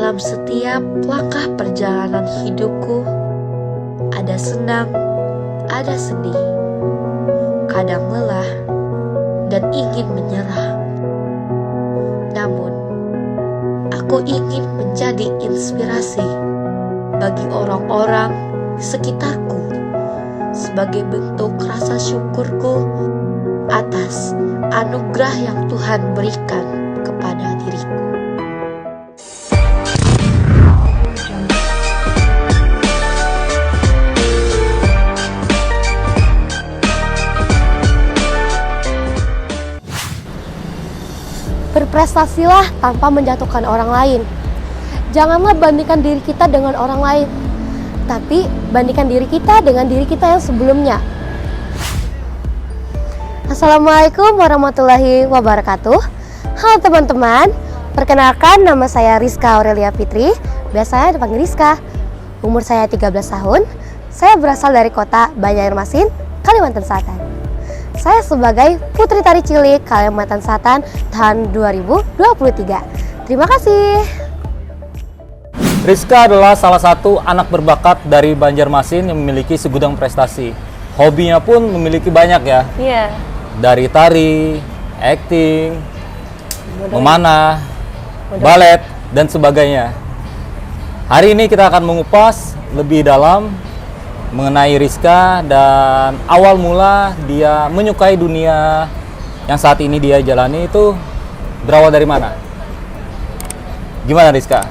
dalam setiap langkah perjalanan hidupku, ada senang, ada sedih, kadang lelah, dan ingin menyerah. Namun, aku ingin menjadi inspirasi bagi orang-orang di sekitarku sebagai bentuk rasa syukurku atas anugerah yang Tuhan berikan kepada diriku. Berprestasilah tanpa menjatuhkan orang lain. Janganlah bandingkan diri kita dengan orang lain, tapi bandingkan diri kita dengan diri kita yang sebelumnya. Assalamualaikum warahmatullahi wabarakatuh. Halo teman-teman, perkenalkan nama saya Rizka Aurelia Fitri, biasanya dipanggil Rizka. Umur saya 13 tahun, saya berasal dari kota Banjarmasin, Kalimantan Selatan. Saya sebagai Putri Tari Cilik Kalimantan Selatan tahun 2023. Terima kasih. Rizka adalah salah satu anak berbakat dari Banjarmasin yang memiliki segudang prestasi. Hobinya pun memiliki banyak ya. Iya. Dari tari, acting, memanah, balet, dan sebagainya. Hari ini kita akan mengupas lebih dalam mengenai Rizka dan awal mula dia menyukai dunia yang saat ini dia jalani itu berawal dari mana? Gimana Rizka?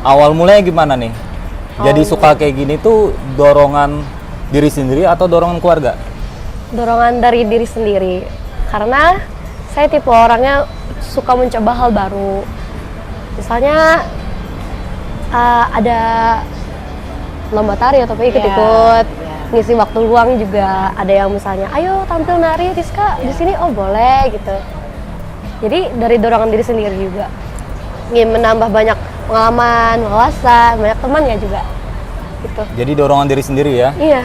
Awal mulanya gimana nih? Jadi suka kayak gini tuh dorongan diri sendiri atau dorongan keluarga? Dorongan dari diri sendiri. Karena saya tipe orangnya suka mencoba hal baru. Misalnya ada lomba tari atau ikut-ikut, ngisi waktu luang juga ada yang misalnya, ayo tampil nari Rizka di sini, oh boleh gitu. Jadi dari dorongan diri sendiri juga, ingin menambah banyak pengalaman, wawasan, banyak temannya juga. Gitu. Jadi dorongan diri sendiri ya? Iya.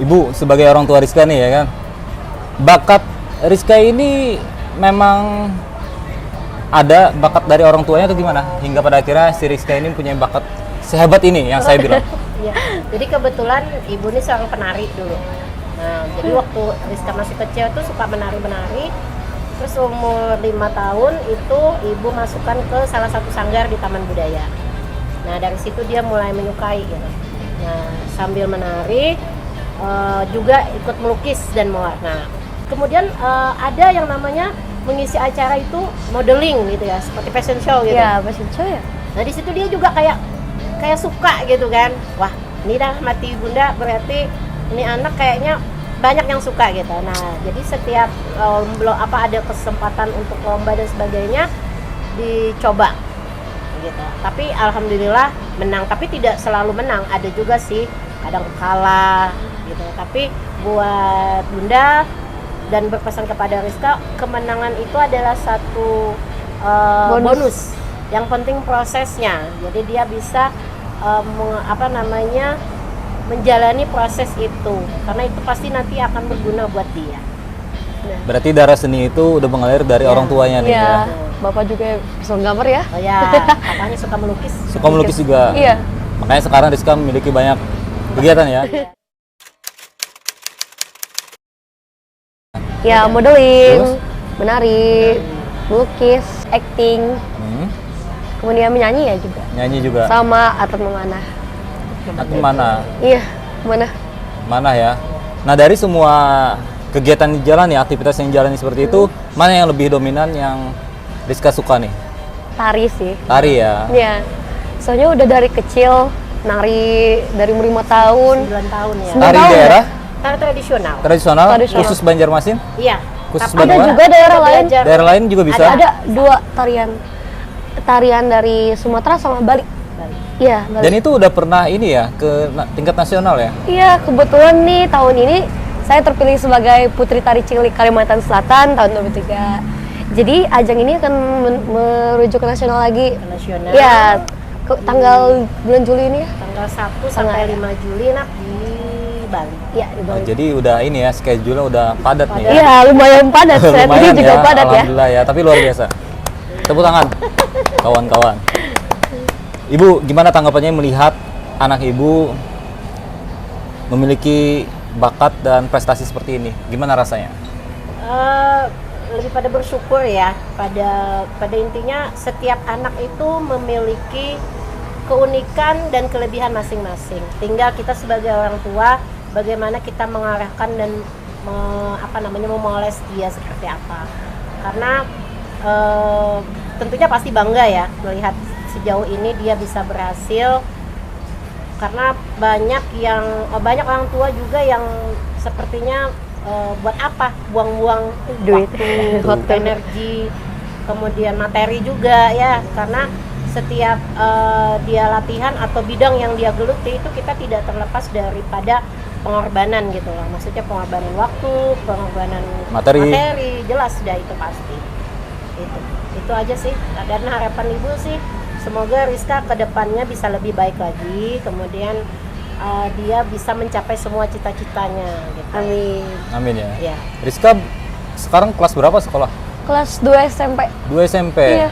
Ibu sebagai orang tua Rizka nih ya kan, bakat Rizka ini memang ada bakat dari orang tuanya atau gimana? Hingga pada akhirnya si Rizka ini punya bakat sehebat ini yang saya bilang. Ya, jadi kebetulan ibu ini seorang penari dulu. Nah, jadi waktu Rizka masih kecil tuh suka menari-menari. Terus umur 5 tahun itu ibu masukkan ke salah satu sanggar di Taman Budaya. Nah, dari situ dia mulai menyukai gitu. Nah, sambil menari juga ikut melukis dan mewarna. Kemudian ada yang namanya mengisi acara itu modeling gitu ya, seperti fashion show gitu. Iya, fashion show ya. Nah, di situ dia juga kayak suka gitu kan, wah ini dah mati bunda, berarti ini anak kayaknya banyak yang suka gitu. Nah, jadi setiap ada kesempatan untuk lomba dan sebagainya dicoba gitu. Tapi alhamdulillah menang, tapi tidak selalu menang, ada juga sih kadang kalah gitu. Tapi buat bunda dan berpesan kepada Rizka, kemenangan itu adalah satu bonus. Yang penting prosesnya, jadi dia bisa menjalani proses itu, karena itu pasti nanti akan berguna buat dia. Nah. Berarti darah seni itu udah mengalir dari orang tuanya nih ya? Bapak juga bisa gambar ya? Oh ya, katanya suka melukis. Suka melukis juga? Iya. Makanya sekarang Rizka memiliki banyak kegiatan ya? Ya, modeling, Terus? menari, melukis, acting, kemudian menyanyi ya juga. Nyanyi juga? Sama atlet memanah. Atlet mana? Iya, mana? Mana ya? Nah dari semua kegiatan di jalan ya, aktivitas yang jalan seperti itu, mana yang lebih dominan yang Rizka suka nih? Tari sih. Tari ya? Iya. Soalnya udah dari kecil nari dari umur 5 tahun. 9 tahun ya. Tari daerah? Tari tradisional. Tradisional? Tradisional. Khusus Banjarmasin? Iya. Khusus Tapi Ada Bandung? juga daerah lain. Daerah lain juga bisa? Ada 2 tarian dari Sumatera sama Bali. Iya, Bali. Dan itu udah pernah ini ya, ke tingkat nasional ya? Iya, kebetulan nih tahun ini saya terpilih sebagai Putri Tari Cilik Kalimantan Selatan tahun 2023. Jadi ajang ini akan merujuk ke nasional lagi. Ke nasional. Iya, tanggal bulan Juli ini ya. Tanggal 1 sampai 5 Juli nak di Bali. Iya, di Bali. Jadi udah ini ya, schedule-nya udah padat nih ya? Iya, lumayan padat. Saya Lumayan juga ya, padat ya. alhamdulillah ya, tapi luar biasa. Tepuk tangan. kawan-kawan. Ibu, gimana tanggapannya melihat anak ibu memiliki bakat dan prestasi seperti ini? Gimana rasanya? Lebih pada bersyukur ya. Pada intinya setiap anak itu memiliki keunikan dan kelebihan masing-masing. Tinggal kita sebagai orang tua bagaimana kita mengarahkan dan memoles dia seperti apa. Karena tentunya pasti bangga ya melihat sejauh ini dia bisa berhasil. Karena banyak orang tua juga yang sepertinya buat apa buang-buang Duit. waktu, energi, kemudian materi juga ya. Karena setiap dia latihan atau bidang yang dia geluti itu kita tidak terlepas daripada pengorbanan gitu loh. Maksudnya pengorbanan waktu, pengorbanan materi jelas sudah itu pasti. Itu aja sih. Dan harapan ibu sih semoga Rizka kedepannya bisa lebih baik lagi, kemudian dia bisa mencapai semua cita-citanya gitu. Amin. Amin ya. Ya. Rizka sekarang kelas berapa sekolah? Kelas 2 SMP. 2 SMP. Iya.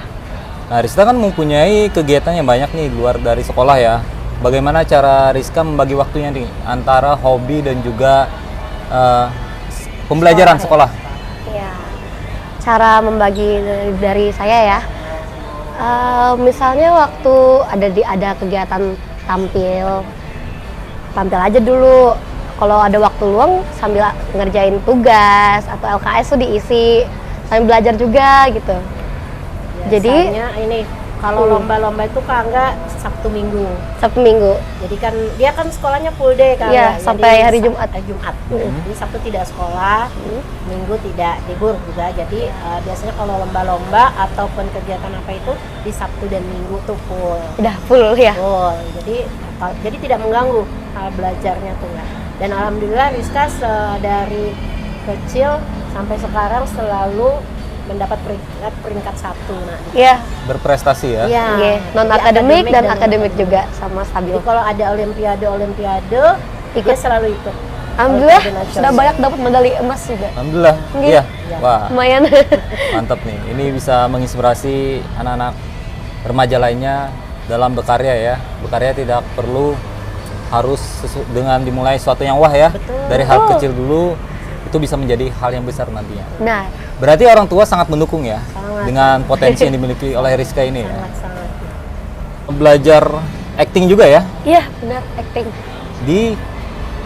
Nah, Rizka kan mempunyai kegiatan yang banyak nih di luar dari sekolah ya. Bagaimana cara Rizka membagi waktunya nih antara hobi dan juga pembelajaran sekolah? Iya. Cara membagi dari saya ya. Misalnya waktu ada kegiatan tampil aja dulu. Kalau ada waktu luang sambil ngerjain tugas atau LKS tuh diisi sambil belajar juga gitu. Biasanya ini kalau lomba-lomba itu Kak Angga Sabtu Minggu. Jadi kan dia kan sekolahnya full day Kak Iya, Angga. sampai hari Jumat. Jadi Sabtu tidak sekolah, Minggu tidak libur juga. Jadi biasanya kalau lomba-lomba ataupun kegiatan apa itu di Sabtu dan Minggu tuh full. Udah full ya. Full. Jadi tidak mengganggu belajarnya tuh Kak. Dan alhamdulillah Rizka dari kecil sampai sekarang selalu mendapat peringkat 1 nah. Iya. Berprestasi ya. Iya. Non Jadi akademik dan akademik juga sama stabil. Jadi kalau ada olimpiade dia selalu ikut. Alhamdulillah Olimpiade nasional. sudah banyak dapat medali emas juga. Alhamdulillah. Iya. Iya. Iya. Wah, Lumayan. mantap nih. Ini bisa menginspirasi anak-anak remaja lainnya dalam berkarya ya. Berkarya tidak perlu harus dengan dimulai sesuatu yang wah ya. Betul. Dari hal kecil dulu itu bisa menjadi hal yang besar nantinya. Nah, Berarti orang tua sangat mendukung ya Sangat. dengan potensi yang dimiliki oleh Rizka ini ya. Sangat-sangat. Belajar acting juga ya iya benar acting. di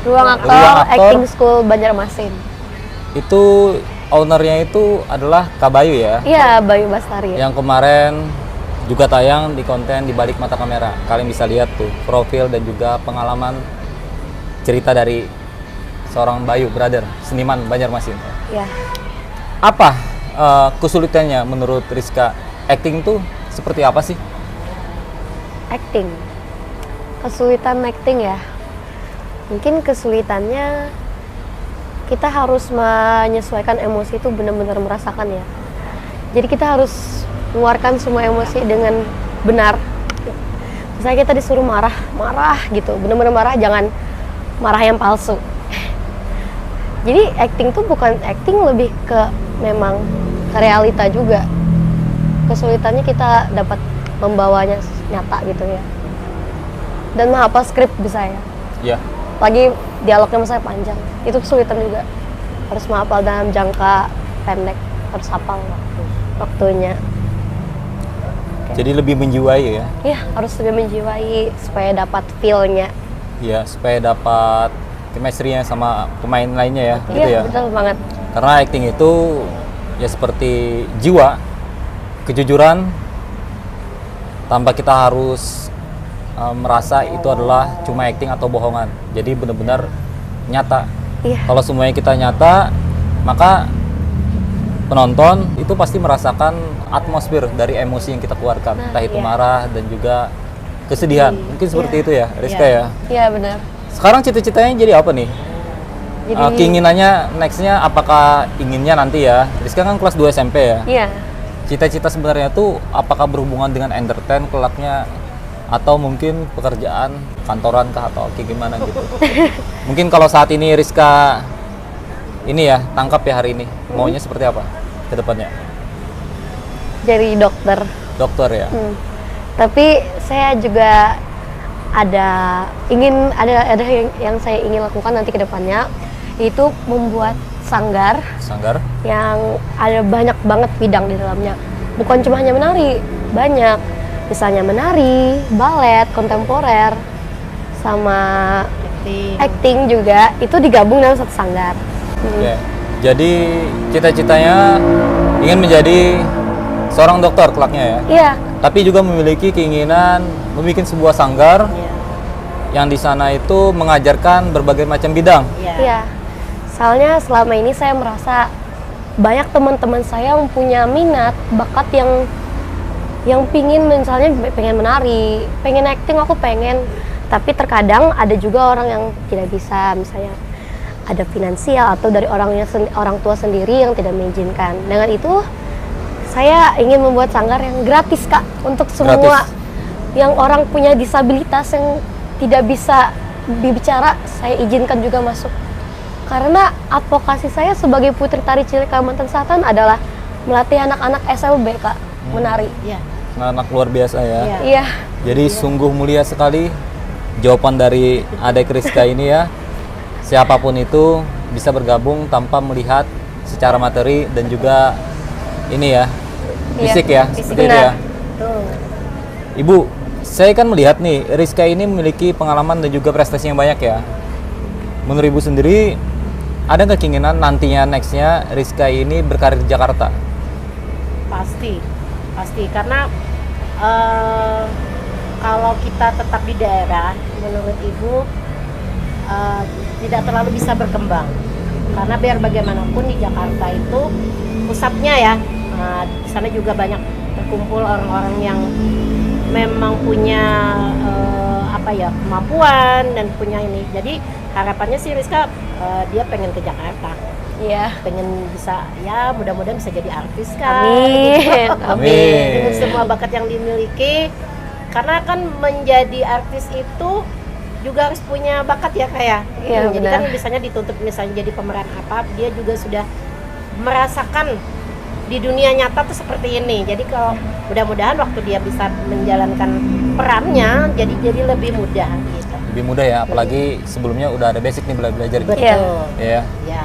Ruang Aktor, Ruang Aktor. Acting School Banjarmasin. itu ownernya itu adalah Kak Bayu ya. Iya, Bayu Bastari. Yang kemarin juga tayang di konten di balik mata kamera. Kalian bisa lihat tuh profil dan juga pengalaman cerita dari seorang Bayu brother, seniman Banjarmasin. Iya. Apa kesulitannya menurut Rizka? Acting tuh seperti apa sih? Acting. Kesulitan acting ya. Mungkin kesulitannya kita harus menyesuaikan emosi itu benar-benar merasakan ya. Jadi kita harus mengeluarkan semua emosi dengan benar. Misalnya kita disuruh marah gitu, benar-benar marah, jangan marah yang palsu. Jadi acting tuh bukan acting, lebih ke memang ke realita juga. Kesulitannya kita dapat membawanya nyata gitu ya. Dan menghafal skrip bisa ya. Ya. Lagi dialognya misalnya panjang, itu kesulitan juga. Harus menghafal dalam jangka pendek, harus hafal waktunya. Jadi lebih menjiwai ya. Iya, harus lebih menjiwai supaya dapat feel-nya. Ya, supaya dapat chemistry-nya sama pemain lainnya ya, gitu Iya, ya. betul banget. Karena acting itu ya seperti jiwa, kejujuran tanpa kita harus merasa itu adalah cuma acting atau bohongan. Jadi benar-benar nyata. Iya. Kalau semuanya kita nyata, maka penonton itu pasti merasakan atmosfer dari emosi yang kita keluarkan, entah itu iya. marah dan juga kesedihan. Mungkin seperti itu ya, Rizka ya. Iya, benar. Sekarang cita-citanya jadi apa nih? Jadi Keinginannya nextnya apakah inginnya nanti ya? Rizka kan kelas 2 SMP ya. iya. Cita-cita sebenarnya tuh apakah berhubungan dengan entertain kelaknya atau mungkin pekerjaan kantoran kah atau kayak gimana gitu? Mungkin kalau saat ini Rizka ini ya tangkap ya hari ini maunya seperti apa ke depannya? Jadi dokter. dokter ya. Tapi saya juga ada yang saya ingin lakukan nanti ke depannya, yaitu membuat sanggar Sanggar. yang ada banyak banget bidang di dalamnya. Bukan cuma hanya menari, banyak. Misalnya menari, balet, kontemporer, sama acting juga, itu digabung dalam satu sanggar. Oke. Jadi cita-citanya ingin menjadi seorang dokter kelaknya ya. Iya, Tapi juga memiliki keinginan membuat sebuah sanggar yang di sana itu mengajarkan berbagai macam bidang. iya. Soalnya selama ini saya merasa banyak teman-teman saya yang punya minat, bakat yang pingin, misalnya pengen menari, pengen acting, aku pengen. Tapi terkadang ada juga orang yang tidak bisa, misalnya ada finansial atau dari orang tua sendiri yang tidak mengizinkan. Dengan itu saya ingin membuat sanggar yang gratis, Kak, untuk semua Gratis. yang orang punya disabilitas yang tidak bisa berbicara, saya izinkan juga masuk. Karena advokasi saya sebagai Putri Tari Cilik Kalimantan Selatan adalah melatih anak-anak SLB, Kak, menari. Iya. Anak luar biasa ya. Iya. Iya, Jadi sungguh mulia sekali jawaban dari Adek Rizka ini ya. Siapapun itu bisa bergabung tanpa melihat secara materi dan juga ini ya, fisik ya, fisik, seperti itu ya. benar. Tuh. Ibu, saya kan melihat nih, Rizka ini memiliki pengalaman dan juga prestasi yang banyak ya. Menurut Ibu sendiri, ada nggak keinginan nantinya nextnya Rizka ini berkarir di Jakarta? Pasti karena kalau kita tetap di daerah, menurut Ibu tidak terlalu bisa berkembang. Karena biar bagaimanapun di Jakarta itu pusatnya ya, di sana juga banyak terkumpul orang-orang yang memang punya kemampuan dan punya ini. Jadi harapannya sih Rizka dia pengen ke Jakarta. iya. Pengen bisa, ya mudah-mudahan bisa jadi artis kan. Amin. Amin. Dengan semua bakat yang dimiliki, karena kan menjadi artis itu juga harus punya bakat ya kayak. Iya, Jadi benar. kan misalnya dituntut misalnya jadi pemeran apa, dia juga sudah merasakan di dunia nyata tuh seperti ini. Jadi kalau mudah-mudahan waktu dia bisa menjalankan perannya, jadi lebih mudah gitu. Lebih mudah ya, apalagi sebelumnya udah ada basic nih belajar gitu. Iya. Ya. Ya.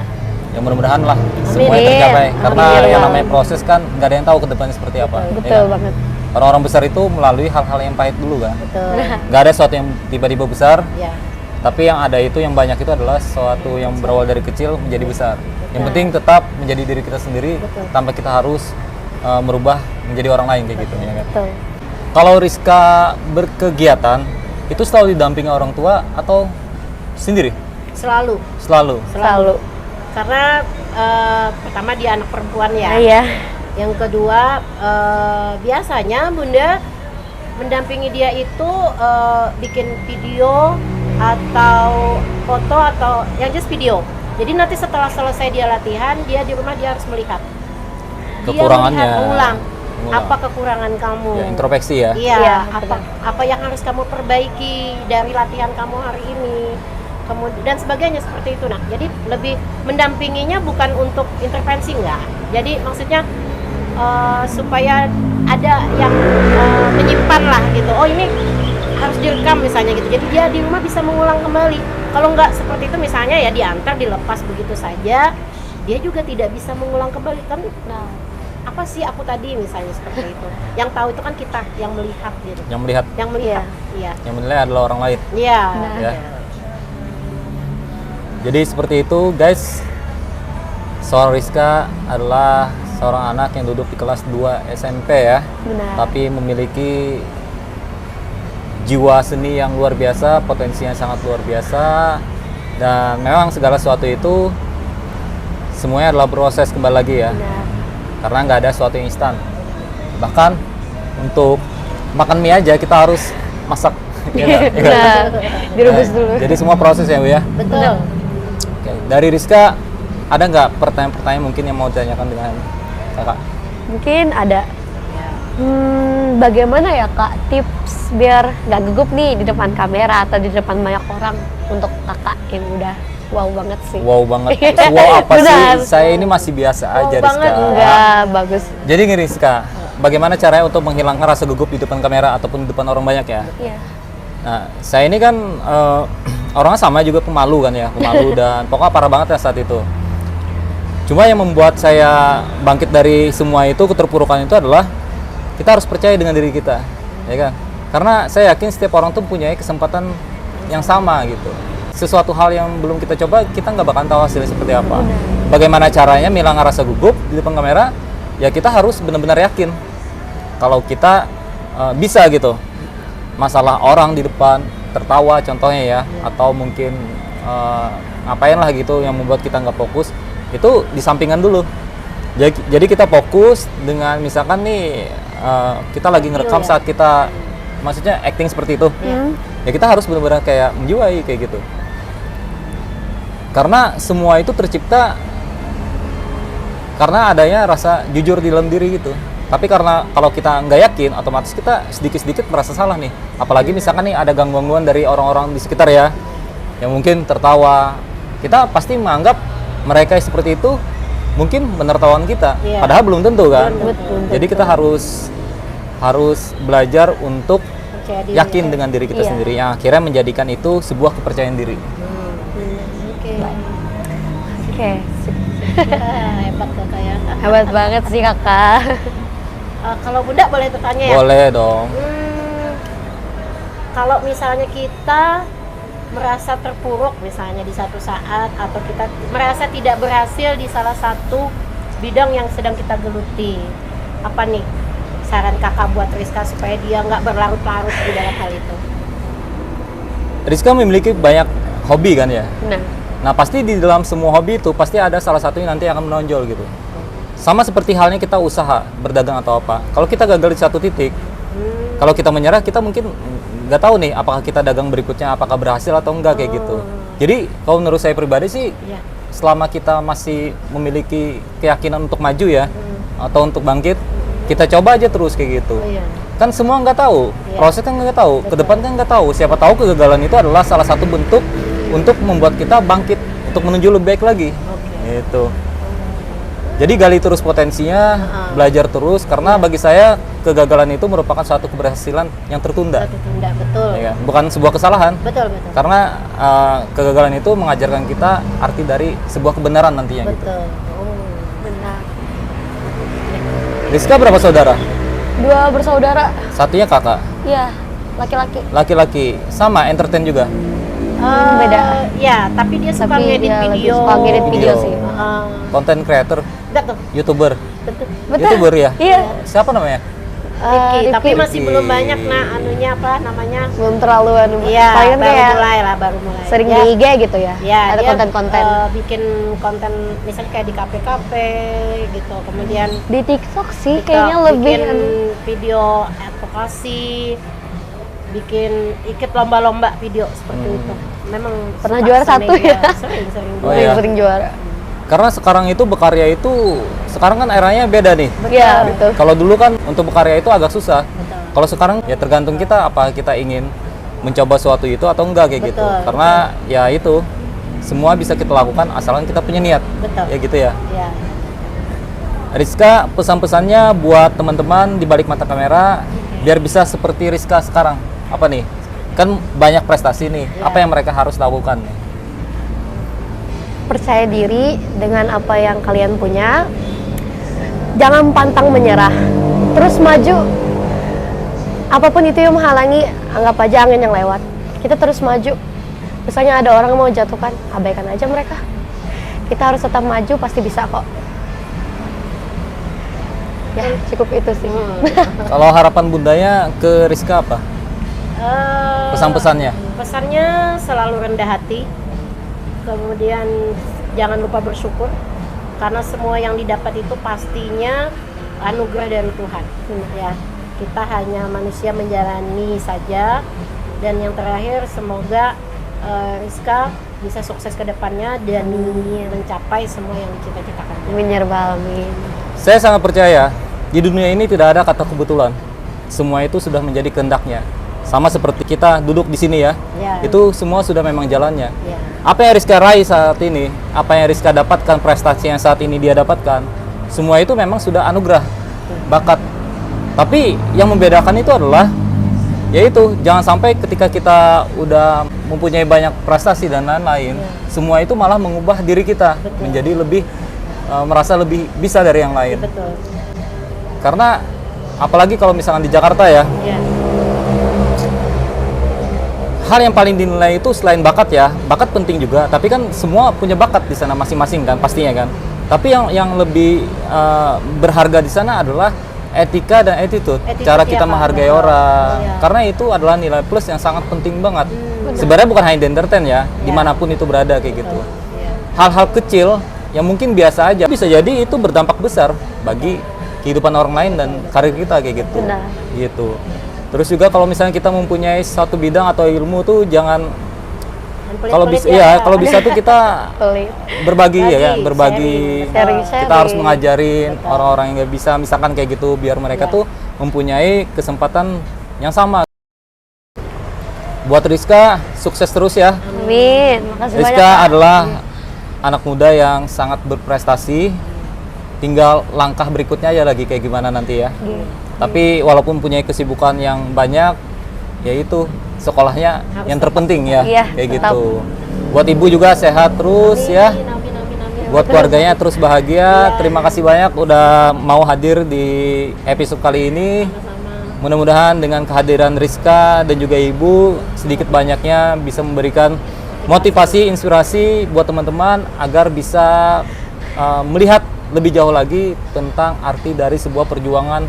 Ya mudah-mudahan lah semuanya Amin. tercapai. Karena Amin. yang namanya proses kan nggak ada yang tahu ke depannya seperti apa. ya Betul kan? banget. Orang-orang besar itu melalui hal-hal yang pahit dulu kan. Betul. Nggak ada sesuatu yang tiba-tiba besar, Ya. tapi yang ada itu yang banyak itu adalah sesuatu yang berawal dari kecil menjadi besar. Yang penting tetap menjadi diri kita sendiri tanpa kita harus merubah menjadi orang lain kayak gitu ya kan. Betul. Kalau Rizka berkegiatan itu selalu didampingi orang tua atau sendiri? Selalu. Selalu. Karena pertama dia anak perempuan ya. Iya. Yang kedua biasanya Bunda mendampingi dia itu bikin video atau foto atau yang just video. Jadi nanti setelah selesai dia latihan, dia di rumah dia harus melihat. Kekurangannya. Dia melihat ulang. Ulang. Apa kekurangan kamu? Ya, introspeksi ya. Iya, Iya, apa yang harus kamu perbaiki dari latihan kamu hari ini, kemudian dan sebagainya seperti itu. Nah, jadi lebih mendampinginya bukan untuk intervensi enggak. Jadi maksudnya supaya ada yang menyimpan lah gitu. Oh ini harus direkam misalnya gitu. Jadi dia di rumah bisa mengulang kembali. Kalau enggak seperti itu misalnya ya diantar dilepas begitu saja, dia juga tidak bisa mengulang kembali kan. Nah, apa sih aku tadi misalnya seperti itu. Yang tahu itu kan kita yang melihat gitu. Yang melihat, Yang melihat. Iya. yang menilai adalah orang lain. Iya. Nah. Ya. Jadi seperti itu guys. Seorang Rizka adalah seorang anak yang duduk di kelas 2 SMP ya. Benar. Tapi memiliki jiwa seni yang luar biasa, potensinya sangat luar biasa. Dan memang segala sesuatu itu semuanya adalah proses kembali lagi ya. Benar. Karena nggak ada sesuatu yang instan. Bahkan untuk makan mie aja kita harus masak. Ya nggak? Ya nggak? Benar. Direbus Nah, dulu. Jadi semua proses ya Bu ya. Betul. Oke, dari Rizka ada nggak pertanyaan-pertanyaan mungkin yang mau ditanyakan dengan kakak? Mungkin ada. Bagaimana ya Kak tips biar nggak gugup nih di depan kamera atau di depan banyak orang untuk kakak yang udah wow banget sih. Wow banget. Wow apa Benar. sih? Saya ini masih biasa Wow aja banget, Rizka. Enggak, bagus. Jadi nih Rizka, bagaimana caranya untuk menghilangkan rasa gugup di depan kamera ataupun di depan orang banyak ya. Iya. Nah, saya ini kan orangnya sama juga pemalu kan ya, pemalu dan pokoknya parah banget ya saat itu. Cuma yang membuat saya bangkit dari semua itu, keterpurukan itu adalah kita harus percaya dengan diri kita, ya kan? Karena saya yakin setiap orang tuh punya kesempatan yang sama gitu. Sesuatu hal yang belum kita coba, kita nggak bakal tahu hasilnya seperti apa. Bagaimana caranya menghilangkan rasa gugup di depan kamera? Ya kita harus benar-benar yakin kalau kita bisa gitu. Masalah orang di depan tertawa contohnya ya, atau mungkin ngapain lah gitu yang membuat kita nggak fokus, itu disampingkan dulu. Jadi kita fokus dengan misalkan nih kita lagi ngerekam saat kita maksudnya acting seperti itu. Ya kita harus benar-benar kayak menjiwai kayak gitu. Karena semua itu tercipta karena adanya rasa jujur di dalam diri gitu. Tapi karena kalau kita nggak yakin, otomatis kita sedikit-sedikit merasa salah nih. Apalagi misalkan nih ada gangguan dari orang-orang di sekitar ya, yang mungkin tertawa. Kita pasti menganggap mereka seperti itu mungkin menertawakan kita. Padahal belum tentu kan. Jadi kita harus belajar untuk yakin dengan diri kita sendiri. Yang akhirnya menjadikan itu sebuah kepercayaan diri. Oke. Hebat kakak ya. Hebat banget sih kakak. Kalau Bunda boleh bertanya ya? Boleh dong. Kalau misalnya kita merasa terpuruk misalnya di satu saat, atau kita merasa tidak berhasil di salah satu bidang yang sedang kita geluti, apa nih saran kakak buat Rizka supaya dia nggak berlarut-larut di dalam hal itu? Rizka memiliki banyak hobi kan ya? Nah, Nah pasti di dalam semua hobi itu pasti ada salah satunya nanti yang akan menonjol gitu. Sama seperti halnya kita usaha, berdagang atau apa. Kalau kita gagal di satu titik, kalau kita menyerah, kita mungkin nggak tahu nih apakah kita dagang berikutnya apakah berhasil atau enggak kayak gitu. Jadi kalau menurut saya pribadi sih, selama kita masih memiliki keyakinan untuk maju ya, atau untuk bangkit, kita coba aja terus kayak gitu. Kan semua nggak tahu, proses kan nggak tahu, ke depan kan nggak tahu. Siapa tahu kegagalan itu adalah salah satu bentuk untuk membuat kita bangkit, untuk menuju lebih baik lagi. Gitu. Jadi gali terus potensinya, belajar terus, karena bagi saya kegagalan itu merupakan suatu keberhasilan yang tertunda. Tertunda, betul. Ya, bukan sebuah kesalahan. Betul, betul. Karena kegagalan itu mengajarkan kita arti dari sebuah kebenaran nantinya. Gitu. Betul. benar. Rizka berapa saudara? 2 bersaudara. Satunya kakak. Iya, laki-laki. Laki-laki. Sama, entertain juga. Beda. Ya, tapi dia suka Tapi ngedit dia lebih video. suka ngedit video sih. Content creator, Enggak tuh. YouTuber. Betul. YouTuber ya? Iya. Siapa namanya? Rifki, tapi Rifki. masih belum banyak anunya apa namanya? Belum terlalu Iya, paling kan baru kayak mulai lah, baru mulai. sering Ya, di IG gitu ya. ya, ada dia, konten-konten. Bikin konten misalnya kayak di kafe-kafe gitu. Kemudian Di TikTok sih kita kayaknya lebih bikin video advokasi, bikin ikut lomba-lomba video seperti itu. Memang Pernah suka juara sama 1 media. ya? Sering-sering. Oh, iya. sering juara. Karena sekarang itu berkarya itu, sekarang kan eranya beda nih. Iya, betul. Kalau dulu kan untuk berkarya itu agak susah. Betul. Kalau sekarang ya tergantung kita apa kita ingin mencoba suatu itu atau enggak kayak gitu. Betul, Karena ya itu semua bisa kita lakukan asalkan kita punya niat. Betul. Ya gitu ya. Ya. Rizka, pesan-pesannya buat teman-teman di balik mata kamera biar bisa seperti Rizka sekarang. Apa nih? Kan banyak prestasi nih. Apa yang mereka harus lakukan nih? Percaya diri dengan apa yang kalian punya. Jangan pantang menyerah. Terus maju. Apapun itu yang menghalangi, anggap aja angin yang lewat. Kita terus maju. Misalnya ada orang yang mau jatuhkan, abaikan aja mereka. Kita harus tetap maju, pasti bisa kok. Ya, cukup itu sih. Kalau harapan bundanya ke Rizka apa? Pesan-pesannya? Pesannya selalu rendah hati. Kemudian jangan lupa bersyukur, karena semua yang didapat itu pastinya anugerah dari Tuhan. Ya, kita hanya manusia menjalani saja. Dan yang terakhir, semoga Rizka bisa sukses ke depannya dan mencapai semua yang dicita-citakan. Amin ya rabbal alamin. Saya sangat percaya di dunia ini tidak ada kata kebetulan. Semua itu sudah menjadi kehendaknya. Sama seperti kita duduk di sini ya. Itu semua sudah memang jalannya. Ya. Apa yang Rizka raih saat ini, apa yang Rizka dapatkan, prestasi yang saat ini dia dapatkan, semua itu memang sudah anugerah, bakat Tapi yang membedakan itu adalah yaitu jangan sampai ketika kita udah mempunyai banyak prestasi dan lain-lain, semua itu malah mengubah diri kita menjadi lebih merasa lebih bisa dari yang lain. Betul. Karena apalagi kalau misalkan di Jakarta ya, Ya. hal yang paling dinilai itu selain bakat ya, bakat penting juga, tapi kan semua punya bakat di sana masing-masing kan pastinya kan. Tapi yang lebih berharga di sana adalah etika dan attitude, cara kita menghargai orang. Karena itu adalah nilai plus yang sangat penting banget. Sebenarnya bukan hanya di entertain ya, dimanapun itu berada kayak gitu. Hal-hal kecil yang mungkin biasa aja bisa jadi itu berdampak besar bagi kehidupan orang lain dan karir kita kayak gitu. Benar. Gitu. Terus juga kalau misalnya kita mempunyai satu bidang atau ilmu tuh jangan kalau bisa kalau bisa tuh kita Pelit. berbagi ya kan, berbagi. Sharing. Kita harus mengajarin orang-orang yang nggak bisa misalkan kayak gitu biar mereka tuh mempunyai kesempatan yang sama. Buat Rizka sukses terus ya. Amin. Makasih banyak. Rizka Kak. adalah anak muda yang sangat berprestasi. Tinggal langkah berikutnya ya lagi kayak gimana nanti ya. Tapi walaupun punya kesibukan yang banyak, yaitu sekolahnya yang terpenting ya, Iya, kayak tetap. gitu. Buat ibu juga sehat terus ya. Buat keluarganya terus bahagia. Terima kasih banyak udah mau hadir di episode kali ini. Mudah-mudahan dengan kehadiran Rizka dan juga ibu sedikit banyaknya bisa memberikan motivasi, inspirasi buat teman-teman agar bisa melihat lebih jauh lagi tentang arti dari sebuah perjuangan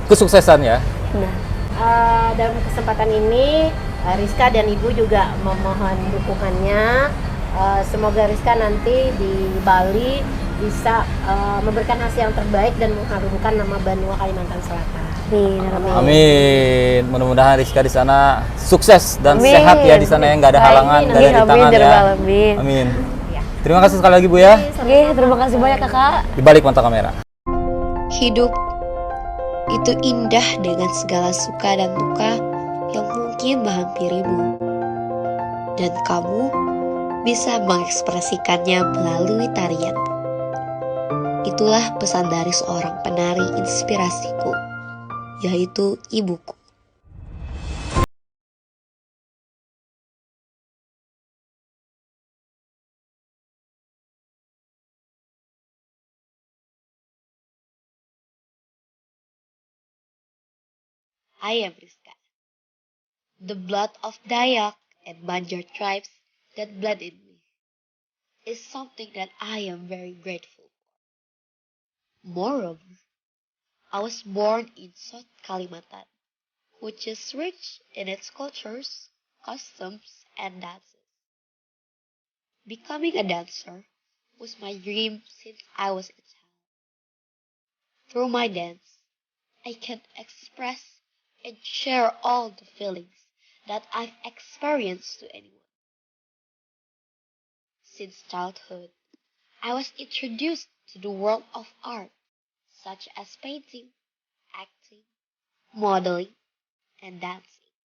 kesuksesan ya. Dalam kesempatan ini Rizka dan Ibu juga memohon dukungannya. Semoga Rizka nanti di Bali bisa memberikan hasil yang terbaik dan mengharumkan nama Banua Kalimantan Selatan. Amin. Mudah-mudahan Rizka di sana sukses dan Amin. sehat ya di sana yang nggak ada halangan, nggak ada rintangan ya. Amin. Amin. Terima kasih sekali lagi Bu ya. Oke, terima kasih banyak Kakak. Di balik mata kamera. Hidup itu indah dengan segala suka dan duka yang mungkin menghampirimu. Dan kamu bisa mengekspresikannya melalui tarian. Itulah pesan dari seorang penari inspirasiku, yaitu ibuku. I am Rizka. The blood of Dayak and Banjar tribes that bled in me is something that I am very grateful for. Moreover, I was born in South Kalimantan, which is rich in its cultures, customs, and dances. Becoming a dancer was my dream since I was a child. Through my dance, I can express and share all the feelings that I've experienced to anyone. Since childhood, I was introduced to the world of art, such as painting, acting, modeling, and dancing,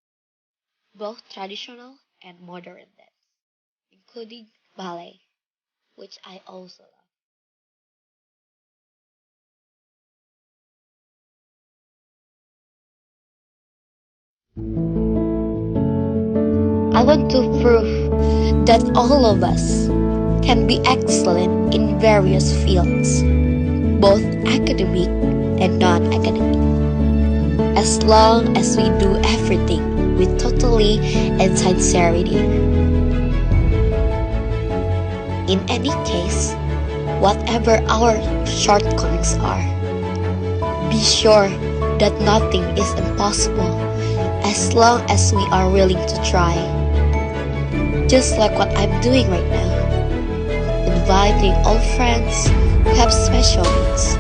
both traditional and modern dance, including ballet, which I also love. I want to prove that all of us can be excellent in various fields, both academic and non-academic, as long as we do everything with totally and sincerity. In any case, whatever our shortcomings are, be sure that nothing is impossible as long as we are willing to try. Just like what I'm doing right now, inviting all friends who have special needs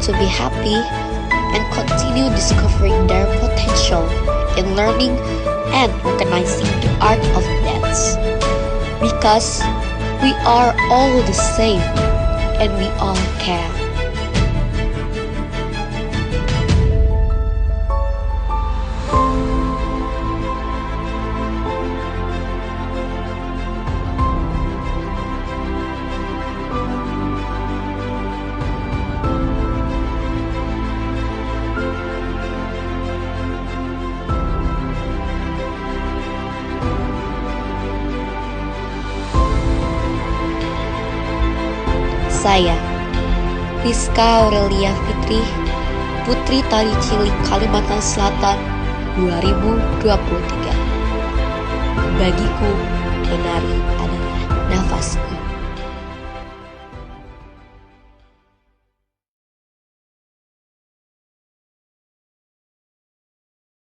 to be happy and continue discovering their potential in learning and recognizing the art of dance. Because we are all the same and we all can. Saya, Rizka Aurelia Fitri, Putri Tali Cilik, Kalimantan Selatan, 2023. Bagiku, menari adalah nafasku.